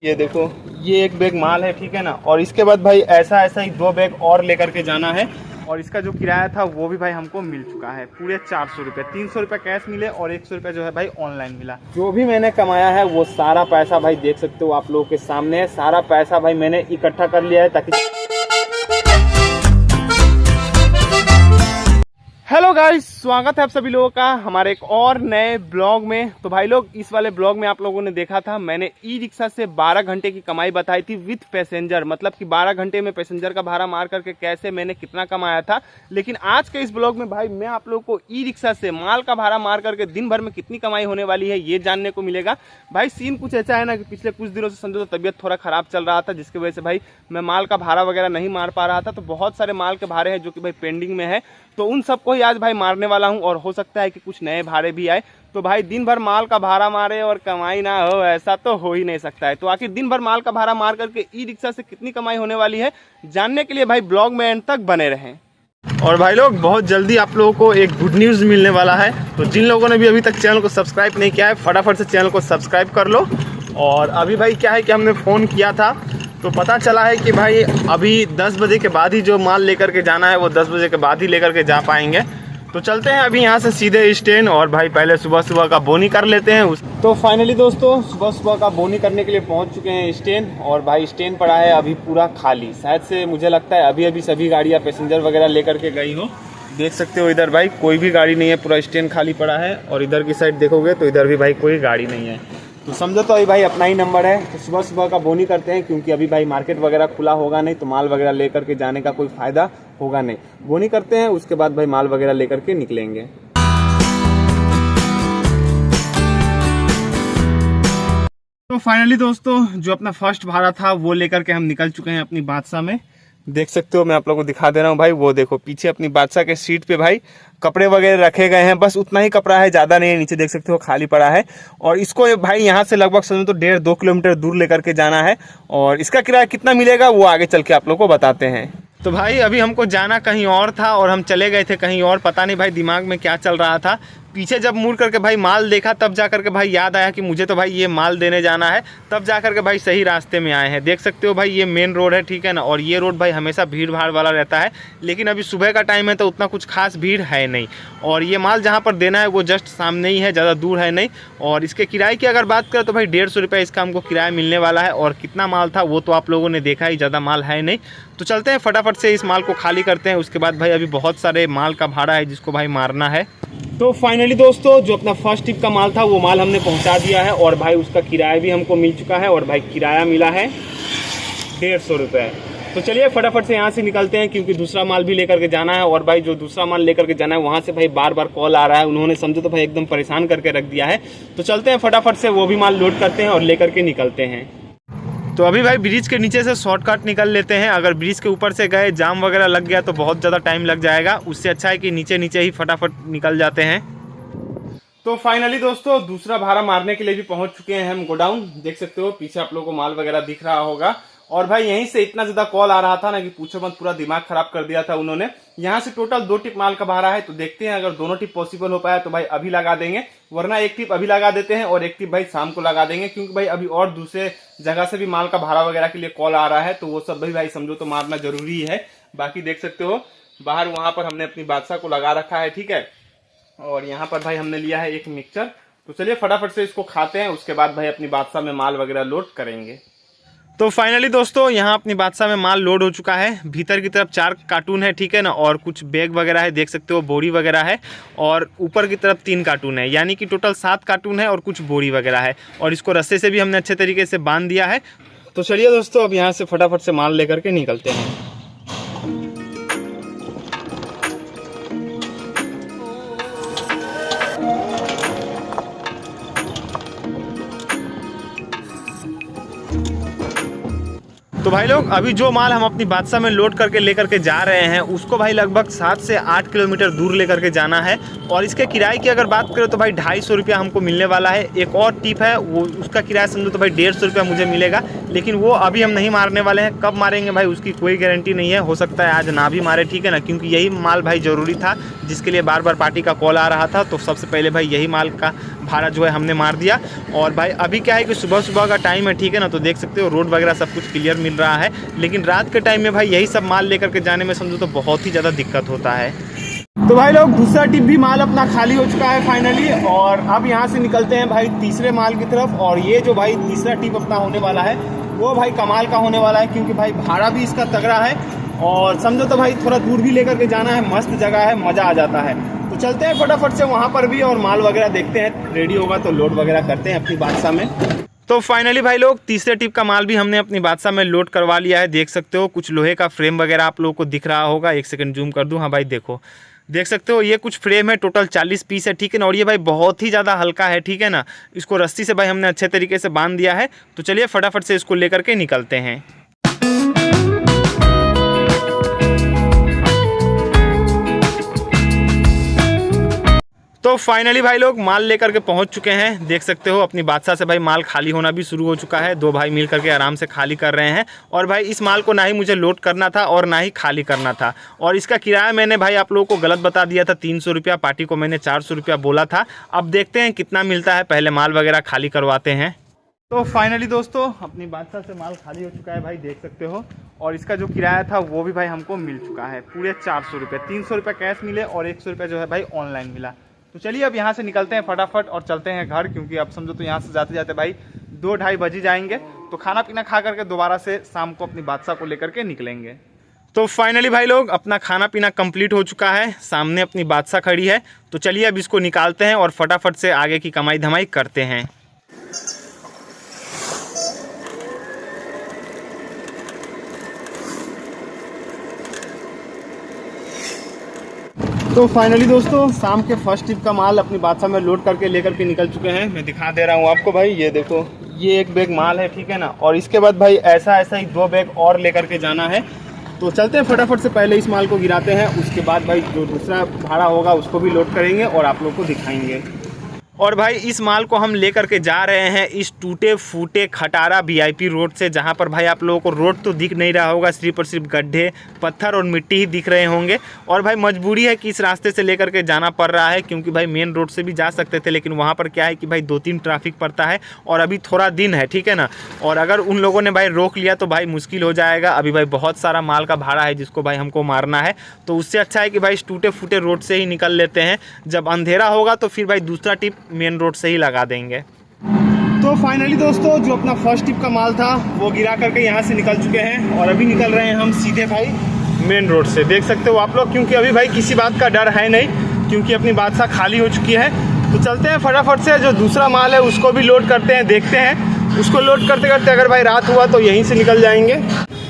ये देखो, ये एक बैग माल है, ठीक है ना। और इसके बाद भाई ऐसा ही 2 बैग और लेकर के जाना है। और इसका जो किराया था वो भी भाई हमको मिल चुका है, पूरे 400 रुपये। 300 रुपये कैश मिले और 100 रुपये जो है भाई ऑनलाइन मिला। जो भी मैंने कमाया है वो सारा पैसा भाई देख सकते हो आप लोगों के सामने, सारा पैसा भाई मैंने इकट्ठा कर लिया है ताकि। हेलो गाइस, स्वागत है आप सभी लोगों का हमारे एक और नए ब्लॉग में। तो भाई लोग, इस वाले ब्लॉग में आप लोगों ने देखा था मैंने ई रिक्शा से 12 घंटे की कमाई बताई थी विथ पैसेंजर, मतलब कि 12 घंटे में पैसेंजर का भाड़ा मार करके कैसे मैंने कितना कमाया था। लेकिन आज के इस ब्लॉग में भाई मैं आप लोगों को ई रिक्शा से माल का भाड़ा मार करके दिन भर में कितनी कमाई होने वाली है ये जानने को मिलेगा। भाई सीन कुछ ऐसा है ना कि पिछले कुछ दिनों से समझो तो तबियत थोड़ा खराब चल रहा था, जिसकी वजह से भाई मैं माल का भाड़ा वगैरह नहीं मार पा रहा था। तो बहुत सारे माल के भाड़े हैं जो कि भाई पेंडिंग में है, तो उन सबको ही आज भाई मारने वाला हूं। और हो सकता है कि कुछ नए भाड़े भी आए। तो भाई दिन भर माल का भाड़ा मारे और कमाई ना हो, ऐसा तो हो ही नहीं सकता है। तो आखिर दिन भर माल का भाड़ा मार करके ई रिक्शा से कितनी कमाई होने वाली है जानने के लिए भाई ब्लॉग में एंड तक बने रहें। और भाई लोग, बहुत जल्दी आप लोगों को एक गुड न्यूज़ मिलने वाला है। तो जिन लोगों ने भी अभी तक चैनल को सब्सक्राइब नहीं किया है, फटाफट से चैनल को सब्सक्राइब कर लो। और अभी भाई क्या है कि हमने फ़ोन किया था तो पता चला है कि भाई अभी 10 बजे के बाद ही जो माल लेकर के जाना है वो 10 बजे के बाद ही लेकर के जा पाएंगे। तो चलते हैं अभी यहाँ से सीधे स्टैंड, और भाई पहले सुबह सुबह का बोनी कर लेते हैं। तो फाइनली दोस्तों, सुबह सुबह का बोनी करने के लिए पहुँच चुके हैं स्टैंड। और भाई स्टैंड पड़ा है अभी पूरा खाली, शायद से मुझे लगता है अभी सभी गाड़ियाँ पैसेंजर वगैरह लेकर के गई हो। देख सकते हो इधर भाई कोई भी गाड़ी नहीं है, पूरा स्टैंड खाली पड़ा है। और इधर की साइड देखोगे तो इधर भी भाई कोई गाड़ी नहीं है। तो समझो तो अभी भाई अपना ही नंबर है। तो सुबह सुबह का बोनी करते हैं, क्योंकि अभी भाई मार्केट वगैरह खुला होगा नहीं, तो माल वगैरह लेकर के जाने का कोई फ़ायदा होगा नहीं। बोनी करते हैं, उसके बाद भाई माल वगैरह लेकर के निकलेंगे। तो फाइनली दोस्तों, जो अपना फर्स्ट भाड़ा था वो लेकर के हम निकल चुके हैं अपनी बादशाह में। देख सकते हो, मैं आप लोगों को दिखा दे रहा हूँ भाई। वो देखो पीछे अपनी बादशाह के सीट पे भाई कपड़े वगैरह रखे गए हैं, बस उतना ही कपड़ा है, ज़्यादा नहीं है। नीचे देख सकते हो खाली पड़ा है। और इसको भाई यहाँ से लगभग समझो तो 1.5-2 किलोमीटर दूर लेकर के जाना है। और इसका किराया कितना मिलेगा वो आगे चल के आप लोग को बताते हैं। तो भाई अभी हमको जाना कहीं और था और हम चले गए थे कहीं और, पता नहीं भाई दिमाग में क्या चल रहा था। पीछे जब मुड़ करके भाई माल देखा तब जा करके भाई याद आया कि मुझे तो भाई ये माल देने जाना है। तब जा करके भाई सही रास्ते में आए हैं। देख सकते हो भाई ये मेन रोड है, ठीक है ना। और ये रोड भाई हमेशा भीड़ भाड़ वाला रहता है, लेकिन अभी सुबह का टाइम है तो उतना कुछ खास भीड़ है नहीं। और ये माल जहाँ पर देना है वो जस्ट सामने ही है, ज़्यादा दूर है नहीं। और इसके किराए की अगर बात करें तो भाई 150 रुपये इसका हमको किराया मिलने वाला है। और कितना माल था वो तो आप लोगों ने देखा ही, ज़्यादा माल है नहीं। तो चलते हैं फटाफट से इस माल को खाली करते हैं। उसके बाद भाई अभी बहुत सारे माल का भाड़ा है जिसको भाई मारना है। तो फाइनली दोस्तों, जो अपना फर्स्ट ट्रिप का माल था वो माल हमने पहुंचा दिया है। और भाई उसका किराया भी हमको मिल चुका है। और भाई किराया मिला है 150 रुपये। तो चलिए फटाफट से यहाँ से निकलते हैं, क्योंकि दूसरा माल भी लेकर के जाना है। और भाई जो दूसरा माल लेकर के जाना है वहाँ से भाई बार बार कॉल आ रहा है, उन्होंने समझो तो भाई एकदम परेशान करके रख दिया है। तो चलते हैं फटाफट से वो भी माल लोड करते हैं और लेकर के निकलते हैं। तो अभी भाई ब्रिज के नीचे से शॉर्टकट निकल लेते हैं। अगर ब्रिज के ऊपर से गए, जाम वगैरह लग गया तो बहुत ज़्यादा टाइम लग जाएगा। उससे अच्छा है कि नीचे नीचे ही फटाफट निकल जाते हैं। तो फाइनली दोस्तों, दूसरा भाड़ा मारने के लिए भी पहुंच चुके हैं हम गोडाउन। देख सकते हो पीछे आप लोगों को माल वगैरह दिख रहा होगा। और भाई यहीं से इतना ज्यादा कॉल आ रहा था ना कि पूछो मत, पूरा दिमाग खराब कर दिया था उन्होंने। यहाँ से टोटल 2 टिप माल का भाड़ा है। तो देखते हैं अगर दोनों टिप पॉसिबल हो पाया तो भाई अभी लगा देंगे, वरना एक टिप अभी लगा देते हैं और एक टिप भाई शाम को लगा देंगे। क्योंकि भाई अभी और दूसरे जगह से भी माल का भाड़ा वगैरह के लिए कॉल आ रहा है, तो वो सब भी भाई समझो तो मारना जरूरी है। बाकी देख सकते हो बाहर वहां पर हमने अपनी बादशाह को लगा रखा है, ठीक है। और यहाँ पर भाई हमने लिया है एक मिक्सचर। तो चलिए फटाफट से इसको खाते हैं, उसके बाद भाई अपनी बादशाह में माल वगैरह लोड करेंगे। तो फाइनली दोस्तों, यहाँ अपनी बादशाह में माल लोड हो चुका है। भीतर की तरफ 4 कार्टून है, ठीक है ना। और कुछ बैग वगैरह है, देख सकते हो बोरी वगैरह है। और ऊपर की तरफ 3 कार्टून है, यानी कि टोटल 7 कार्टून है और कुछ बोरी वगैरह है। और इसको रस्से से भी हमने अच्छे तरीके से बांध दिया है। तो चलिए दोस्तों, अब यहाँ से फटाफट से माल लेकर के निकलते हैं। तो भाई लोग, अभी जो माल हम अपनी बादशाह में लोड करके लेकर के जा रहे हैं उसको भाई लगभग 7 से 8 किलोमीटर दूर लेकर के जाना है। और इसके किराए की अगर बात करें तो भाई 250 रुपया हमको मिलने वाला है। एक और टिप है, वो उसका किराया समझो तो भाई 150 रुपया मुझे मिलेगा। लेकिन वो अभी हम नहीं मारने वाले हैं, कब मारेंगे भाई उसकी कोई गारंटी नहीं है। हो सकता है आज ना भी मारे, ठीक है ना। क्योंकि यही माल भाई ज़रूरी था जिसके लिए बार बार पार्टी का कॉल आ रहा था। तो सबसे पहले भाई यही माल का भाड़ा जो है हमने मार दिया। और भाई अभी क्या है कि सुबह सुबह का टाइम है, ठीक है ना, तो देख सकते हो रोड वगैरह सब कुछ क्लियर मिल रहा है। लेकिन रात के टाइम में भाई यही सब माल लेकर के जाने में समझो तो बहुत ही ज़्यादा दिक्कत होता है। तो भाई लोग दूसरा टिप भी माल अपना खाली हो चुका है फाइनली, और अब यहाँ से निकलते हैं भाई तीसरे माल की तरफ। और ये जो भाई तीसरा टिप अपना होने वाला है वो भाई कमाल का होने वाला है, क्योंकि भाई भाड़ा भी इसका तगड़ा है और समझो तो भाई थोड़ा दूर भी लेकर के जाना है, मस्त जगह है, मज़ा आ जाता है। तो चलते हैं फटाफट से वहाँ पर भी और माल वगैरह देखते हैं, रेडी होगा तो लोड वगैरह करते हैं अपनी बादशाह में। तो फाइनली भाई लोग तीसरे टिप का माल भी हमने अपनी बादशाह में लोड करवा लिया है। देख सकते हो कुछ लोहे का फ्रेम वगैरह आप लोगों को दिख रहा होगा, एक सेकंड जूम कर दूं। हाँ भाई देखो, देख सकते हो ये कुछ फ्रेम है, टोटल 40 पीस है, ठीक है ना। और ये भाई बहुत ही ज़्यादा हल्का है, ठीक है ना। इसको रस्सी से भाई हमने अच्छे तरीके से बांध दिया है। तो चलिए फटाफट से इसको लेकर के निकलते हैं। तो फाइनली भाई लोग माल लेकर के पहुंच चुके हैं। देख सकते हो अपनी बादशाह से भाई माल खाली होना भी शुरू हो चुका है। दो भाई मिल करके आराम से खाली कर रहे हैं। और भाई इस माल को ना ही मुझे लोड करना था और ना ही खाली करना था। और इसका किराया मैंने भाई आप लोगों को गलत बता दिया था, 300 रुपया। पार्टी को मैंने 400 रुपया बोला था। अब देखते हैं कितना मिलता है, पहले माल वगैरह खाली करवाते हैं। तो फाइनली दोस्तों अपनी बादशाह से माल खाली हो चुका है भाई, देख सकते हो। और इसका जो किराया था वो भी भाई हमको मिल चुका है, पूरे 400 रुपये। 300 रुपये कैश मिले और 100 रुपये जो है भाई ऑनलाइन मिला। तो चलिए अब यहाँ से निकलते हैं फटाफट और चलते हैं घर, क्योंकि अब समझो तो यहाँ से जाते जाते भाई 2-2:30 बज जाएंगे। तो खाना पीना खा करके दोबारा से शाम को अपनी बादशाह को लेकर के निकलेंगे। तो फाइनली भाई लोग अपना खाना पीना कंप्लीट हो चुका है, सामने अपनी बादशाह खड़ी है। तो चलिए अब इसको निकालते हैं और फटाफट से आगे की कमाई धमाई करते हैं। तो फाइनली दोस्तों शाम के फर्स्ट ट्रिप का माल अपनी बादशाह में लोड करके लेकर के निकल चुके हैं। मैं दिखा दे रहा हूँ आपको भाई, ये देखो, ये एक बैग माल है, ठीक है ना। और इसके बाद भाई ऐसा ही 2 बैग और लेकर के जाना है। तो चलते हैं फटाफट से, पहले इस माल को गिराते हैं, उसके बाद भाई जो दूसरा भाड़ा होगा उसको भी लोड करेंगे और आप लोग को दिखाएंगे। और भाई इस माल को हम लेकर के जा रहे हैं इस टूटे फूटे खटारा VIP रोड से, जहां पर भाई आप लोगों को रोड तो दिख नहीं रहा होगा, सिर्फ और सिर्फ गड्ढे, पत्थर और मिट्टी ही दिख रहे होंगे। और भाई मजबूरी है कि इस रास्ते से लेकर के जाना पड़ रहा है, क्योंकि भाई मेन रोड से भी जा सकते थे, लेकिन वहां पर क्या है कि भाई 2-3 ट्रैफिक पड़ता है और अभी थोड़ा दिन है, ठीक है ना। और अगर उन लोगों ने भाई रोक लिया तो भाई मुश्किल हो जाएगा। अभी भाई बहुत सारा माल का भाड़ा है जिसको भाई हमको मारना है। तो उससे अच्छा है कि भाई इस टूटे फूटे रोड से ही निकल लेते हैं। जब अंधेरा होगा तो फिर भाई दूसरा टिप मेन रोड से ही लगा देंगे। तो फाइनली दोस्तों जो अपना फर्स्ट टिप का माल था वो गिरा करके यहाँ से निकल चुके हैं और अभी निकल रहे हैं हम सीधे भाई मेन रोड से। देख सकते हो आप लोग, क्योंकि अभी भाई किसी बात का डर है नहीं, क्योंकि अपनी बादशाह खाली हो चुकी है। तो चलते हैं फटाफट से, जो दूसरा माल है उसको भी लोड करते हैं, देखते हैं। उसको लोड करते करते अगर भाई रात हुआ तो यहीं से निकल जाएंगे।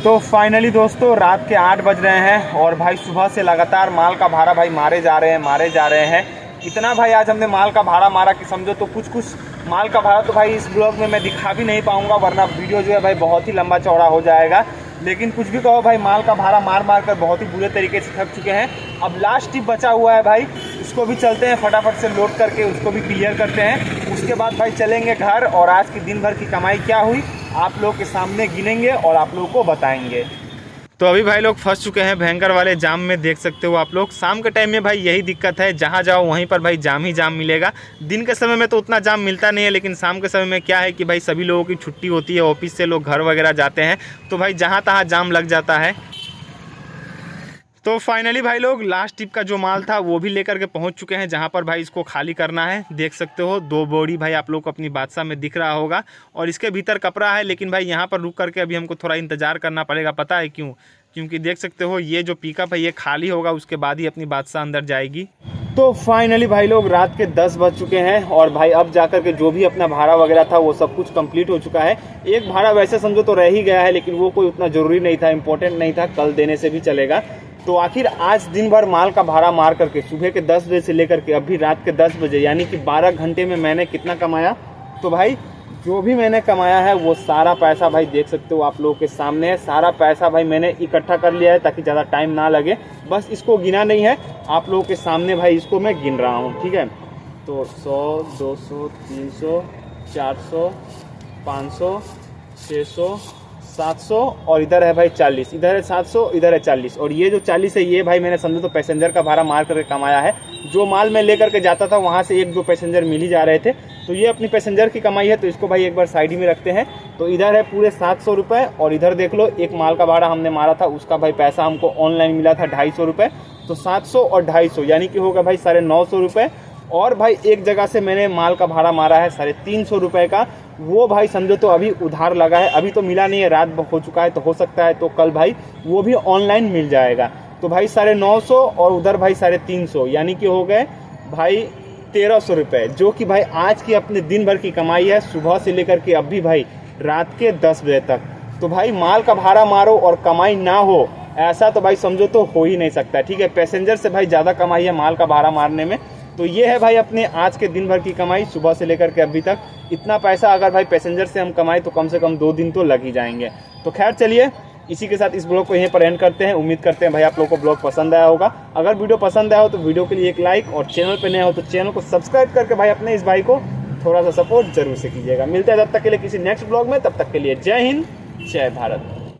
तो फाइनली दोस्तों रात के 8 बज रहे हैं और भाई सुबह से लगातार माल का भाड़ा भाई मारे जा रहे हैं। इतना भाई आज हमने माल का भाड़ा मारा कि समझो तो कुछ माल का भाड़ा तो भाई इस ब्लॉग में मैं दिखा भी नहीं पाऊंगा, वरना वीडियो जो है भाई बहुत ही लंबा चौड़ा हो जाएगा। लेकिन कुछ भी कहो भाई, माल का भाड़ा मार कर बहुत ही बुरे तरीके से थक चुके हैं। अब लास्ट टिप बचा हुआ है भाई, उसको भी चलते हैं फटाफट से लोड करके, उसको भी क्लियर करते हैं। उसके बाद भाई चलेंगे घर और आज की दिन भर की कमाई क्या हुई आप लोग के सामने गिनेंगे और आप लोगों को बताएंगे। तो अभी भाई लोग फंस चुके हैं भयंकर वाले जाम में, देख सकते हो आप लोग। शाम के टाइम में भाई यही दिक्कत है, जहाँ जाओ वहीं पर भाई जाम ही जाम मिलेगा। दिन के समय में तो उतना जाम मिलता नहीं है, लेकिन शाम के समय में क्या है कि भाई सभी लोगों की छुट्टी होती है, ऑफिस से लोग घर वगैरह जाते हैं, तो भाई जहाँ तहाँ जाम लग जाता है। तो फाइनली भाई लोग लास्ट टिप का जो माल था वो भी लेकर के पहुंच चुके हैं, जहां पर भाई इसको खाली करना है। देख सकते हो 2 बोरी भाई आप लोग को अपनी बादशाह में दिख रहा होगा और इसके भीतर कपड़ा है, लेकिन भाई यहां पर रुक करके अभी हमको थोड़ा इंतजार करना पड़ेगा। पता है क्यों? क्योंकि देख सकते हो ये जो पिकअप है ये खाली होगा, उसके बाद ही अपनी बादशाह अंदर जाएगी। तो फाइनली भाई लोग रात के 10 बज चुके हैं और भाई अब जाकर के जो भी अपना भाड़ा वगैरह था वो सब कुछ कंप्लीट हो चुका है। एक भाड़ा वैसे समझो तो रह ही गया है, लेकिन वो कोई उतना ज़रूरी नहीं था, इंपॉर्टेंट नहीं था, कल देने से भी चलेगा। तो आखिर आज दिन भर माल का भाड़ा मार करके सुबह के 10 बजे से लेकर के अभी रात के 10 बजे यानी कि 12 घंटे में मैंने कितना कमाया? तो भाई जो भी मैंने कमाया है वो सारा पैसा भाई देख सकते हो आप लोगों के सामने है। सारा पैसा भाई मैंने इकट्ठा कर लिया है ताकि ज़्यादा टाइम ना लगे। बस इसको गिना नहीं है, आप लोगों के सामने भाई इसको मैं गिन रहा हूँ, ठीक है। तो 100, 200, 300, 400, 500, 600, 700 और इधर है भाई 40, इधर है 700, इधर है 40, और ये जो 40 है ये भाई मैंने समझो तो पैसेंजर का भाड़ा मार करके कमाया है। जो माल मैं लेकर के जाता था वहाँ से 1-2 पैसेंजर मिल ही जा रहे थे, तो ये अपनी पैसेंजर की कमाई है। तो इसको भाई एक बार साइड में रखते हैं। तो इधर है पूरे 700 रुपये, और इधर देख लो एक माल का भाड़ा हमने मारा था, उसका भाई पैसा हमको ऑनलाइन मिला था 250 रुपये। तो 700 और 250 यानी कि होगा भाई 950 रुपये। और भाई एक जगह से मैंने माल का भाड़ा मारा है 350 रुपये का, वो भाई समझो तो अभी उधार लगा है, अभी तो मिला नहीं है, रात हो चुका है, तो हो सकता है तो कल भाई वो भी ऑनलाइन मिल जाएगा। तो भाई 950 और उधर भाई 350 यानी कि हो गए भाई 1300 रुपये, जो कि भाई आज की अपने दिन भर की कमाई है, सुबह से लेकर के अभी भाई रात के 10 बजे तक। तो भाई माल का भाड़ा मारो और कमाई ना हो, ऐसा तो भाई समझो तो हो ही नहीं सकता। ठीक है, पैसेंजर से भाई ज़्यादा कमाई है माल का भाड़ा मारने में। तो ये है भाई अपने आज के दिन भर की कमाई, सुबह से लेकर के अभी तक। इतना पैसा अगर भाई पैसेंजर से हम कमाए तो कम से कम 2 दिन तो लग ही जाएंगे। तो खैर चलिए, इसी के साथ इस ब्लॉग को यहीं पर एंड करते हैं। उम्मीद करते हैं भाई आप लोगों को ब्लॉग पसंद आया होगा। अगर वीडियो पसंद आया हो तो वीडियो के लिए एक लाइक, और चैनल पे नए हो तो चैनल को सब्सक्राइब करके भाई अपने इस भाई को थोड़ा सा सपोर्ट जरूर से कीजिएगा। मिलते हैं तब तक के लिए किसी नेक्स्ट ब्लॉग में, तब तक के लिए जय हिंद, जय भारत।